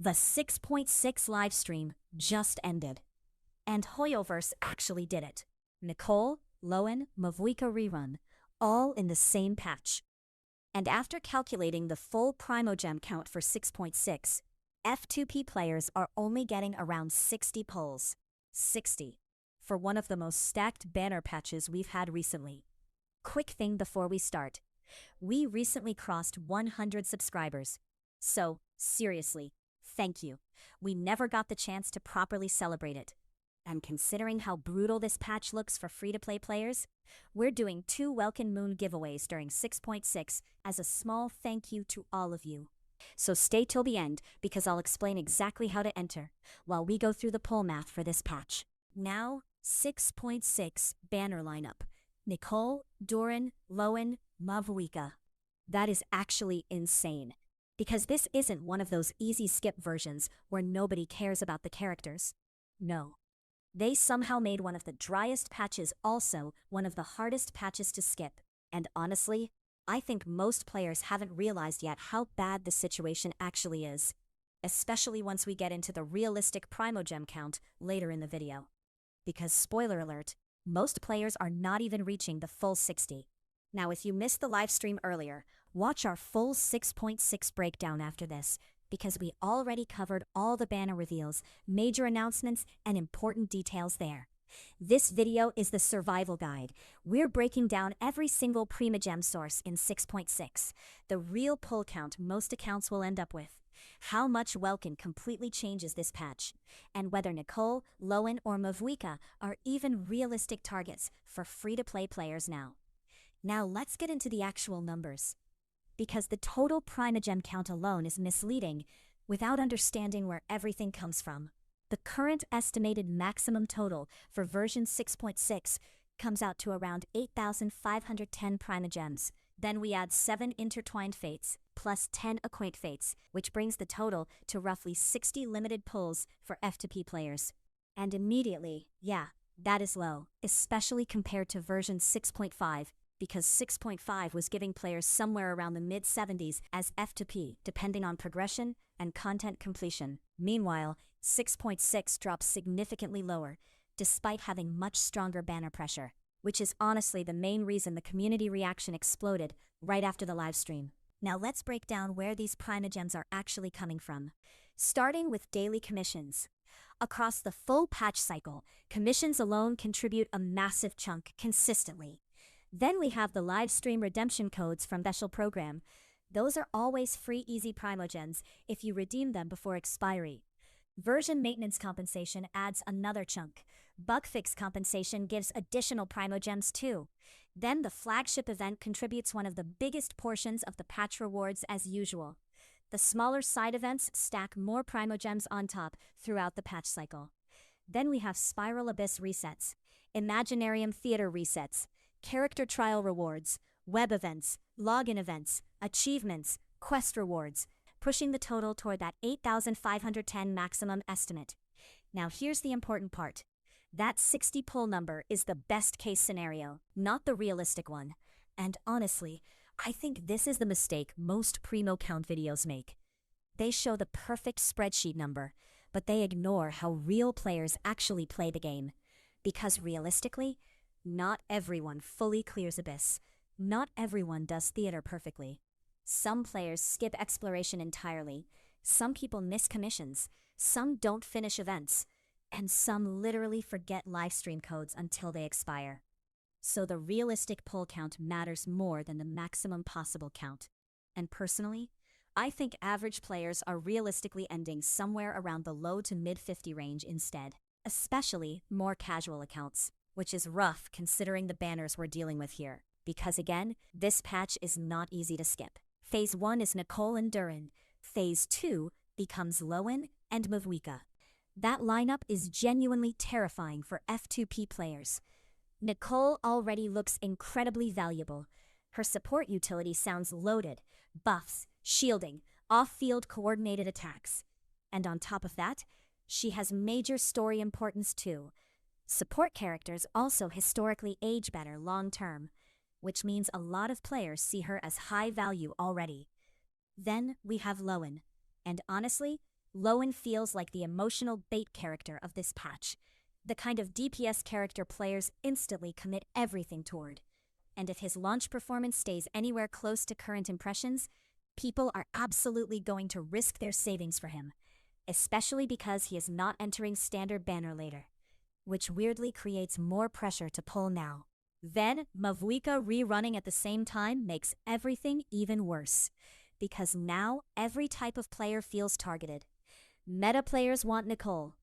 The 6.6 livestream just ended, and HoYoverse actually did it. Nicole, Lohen Mavuika rerun, all in the same patch. And after calculating the full Primogem count for 6.6, F2P players are only getting around 60 pulls. 60. For one of the most stacked banner patches we've had recently. Quick thing before we start. We recently crossed 100 subscribers. So, seriously, thank you. We never got the chance to properly celebrate it. And considering how brutal this patch looks for free-to-play players, we're doing 2 Welkin Moon giveaways during 6.6 as a small thank you to all of you. So stay till the end because I'll explain exactly how to enter while we go through the poll math for this patch. Now, 6.6 banner lineup. Nicole, Doran, Lohen, Mavuika. That is actually insane. Because this isn't one of those easy skip versions where nobody cares about the characters. No. They somehow made one of the driest patches also one of the hardest patches to skip. And honestly, I think most players haven't realized yet how bad the situation actually is. Especially once we get into the realistic Primogem count later in the video. Because spoiler alert, most players are not even reaching the full 60. Now if you missed the live stream earlier, watch our full 6.6 breakdown after this, because we already covered all the banner reveals, major announcements, and important details there. This video is the survival guide. We're breaking down every single Primogem source in 6.6, the real pull count most accounts will end up with, how much Welkin completely changes this patch, and whether Nicole, Lohen, or Mavuika are even realistic targets for free-to-play players now. Now let's get into the actual numbers. Because the total Primogem count alone is misleading without understanding where everything comes from. The current estimated maximum total for version 6.6 comes out to around 8,510 Primogems. Then we add 7 intertwined fates, plus 10 acquaint fates, which brings the total to roughly 60 limited pulls for F2P players. And immediately, yeah, that is low, especially compared to version 6.5, because 6.5 was giving players somewhere around the mid-70s as F2P, depending on progression and content completion. Meanwhile, 6.6 drops significantly lower, despite having much stronger banner pressure, which is honestly the main reason the community reaction exploded right after the livestream. Now let's break down where these Primogems are actually coming from. Starting with daily commissions. Across the full patch cycle, commissions alone contribute a massive chunk consistently. Then we have the live stream redemption codes from Special Program. Those are always free easy Primogems if you redeem them before expiry. Version maintenance compensation adds another chunk. Bug fix compensation gives additional Primogems too. Then the flagship event contributes one of the biggest portions of the patch rewards as usual. The smaller side events stack more Primogems on top throughout the patch cycle. Then we have Spiral Abyss resets, Imaginarium Theater resets, character trial rewards, web events, login events, achievements, quest rewards, pushing the total toward that 8,510 maximum estimate. Now here's the important part. That 60 pull number is the best case scenario, not the realistic one. And honestly, I think this is the mistake most Primo count videos make. They show the perfect spreadsheet number, but they ignore how real players actually play the game. Because realistically, not everyone fully clears Abyss. Not everyone does theater perfectly. Some players skip exploration entirely. Some people miss commissions. Some don't finish events. And some literally forget livestream codes until they expire. So the realistic pull count matters more than the maximum possible count. And personally, I think average players are realistically ending somewhere around the low to mid-50 range instead. Especially more casual accounts. Which is rough considering the banners we're dealing with here. Because again, this patch is not easy to skip. Phase 1 is Nicole and Doran. Phase 2 becomes Lohen and Mavuika. That lineup is genuinely terrifying for F2P players. Nicole already looks incredibly valuable. Her support utility sounds loaded. Buffs, shielding, off-field coordinated attacks. And on top of that, she has major story importance too. Support characters also historically age better long-term, which means a lot of players see her as high value already. Then we have Lohen, and honestly, Lohen feels like the emotional bait character of this patch, the kind of DPS character players instantly commit everything toward. And if his launch performance stays anywhere close to current impressions, people are absolutely going to risk their savings for him, especially because he is not entering standard banner later, which weirdly creates more pressure to pull now. Then, Mavuika rerunning at the same time makes everything even worse, because now every type of player feels targeted. Meta players want Nicole,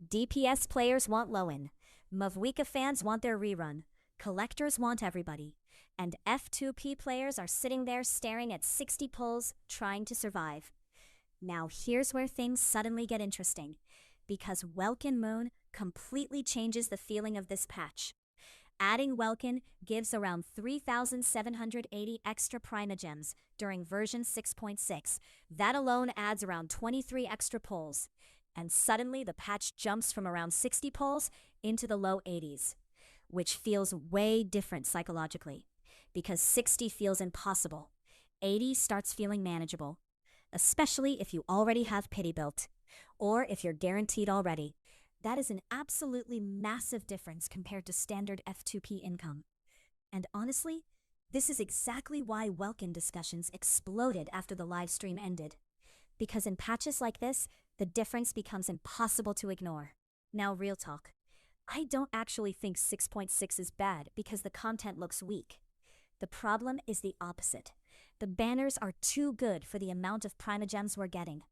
DPS players want Lohen, Mavuika fans want their rerun, collectors want everybody, and F2P players are sitting there staring at 60 pulls, trying to survive. Now here's where things suddenly get interesting, because Welkin Moon completely changes the feeling of this patch. Adding Welkin gives around 3,780 extra Primogems during version 6.6. That alone adds around 23 extra pulls. And suddenly the patch jumps from around 60 pulls into the low 80s, which feels way different psychologically, because 60 feels impossible. 80 starts feeling manageable, especially if you already have pity built, or if you're guaranteed already. That is an absolutely massive difference compared to standard F2P income. And honestly, this is exactly why Welkin discussions exploded after the live stream ended. Because in patches like this, the difference becomes impossible to ignore. Now, real talk. I don't actually think 6.6 is bad because the content looks weak. The problem is the opposite. The banners are too good for the amount of Primogems we're getting.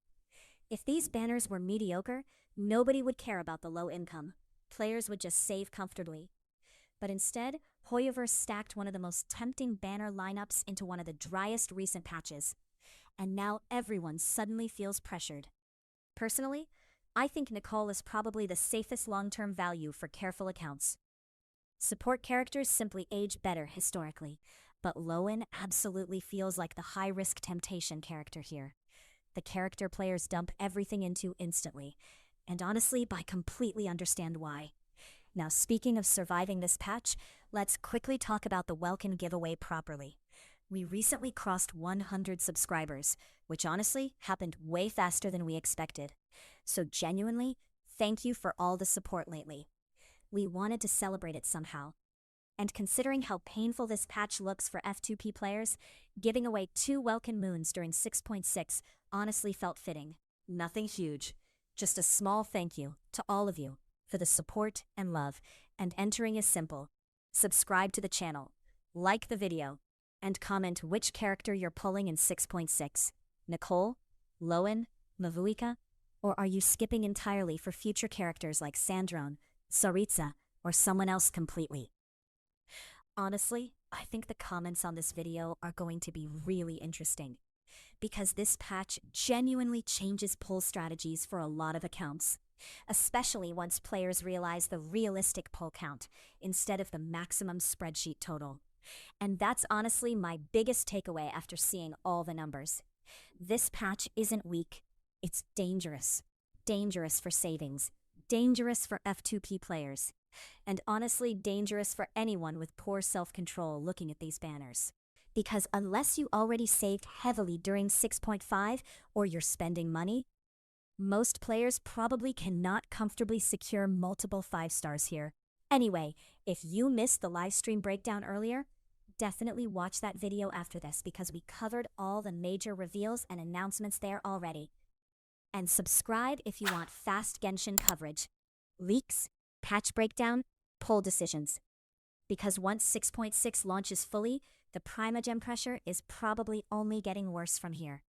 If these banners were mediocre, nobody would care about the low income. Players would just save comfortably. But instead, HoYoverse stacked one of the most tempting banner lineups into one of the driest recent patches. And now everyone suddenly feels pressured. Personally, I think Nicole is probably the safest long-term value for careful accounts. Support characters simply age better historically, but Lohen absolutely feels like the high-risk temptation character here. The character players dump everything into instantly, and honestly, I completely understand why. Now, speaking of surviving this patch, let's quickly talk about the Welkin giveaway properly. We recently crossed 100 subscribers, which honestly happened way faster than we expected. So genuinely, thank you for all the support lately. We wanted to celebrate it somehow. And considering how painful this patch looks for F2P players, giving away 2 Welkin Moons during 6.6 honestly felt fitting. Nothing huge, just a small thank you to all of you for the support and love, and entering is simple. Subscribe to the channel, like the video, and comment which character you're pulling in 6.6. Nicole, Lohen, Mavuika, or are you skipping entirely for future characters like Sandrone, Tsaritsa, or someone else completely? Honestly, I think the comments on this video are going to be really interesting, because this patch genuinely changes pull strategies for a lot of accounts, especially once players realize the realistic pull count instead of the maximum spreadsheet total. And that's honestly my biggest takeaway after seeing all the numbers. This patch isn't weak, it's dangerous. Dangerous for savings, dangerous for F2P players, and honestly dangerous for anyone with poor self-control looking at these banners. Because unless you already saved heavily during 6.5 or you're spending money, most players probably cannot comfortably secure multiple 5 stars here. Anyway, if you missed the live stream breakdown earlier, definitely watch that video after this because we covered all the major reveals and announcements there already. And subscribe if you want fast Genshin coverage, leaks, patch breakdown, poll decisions. Because once 6.6 launches fully, the Primogem pressure is probably only getting worse from here.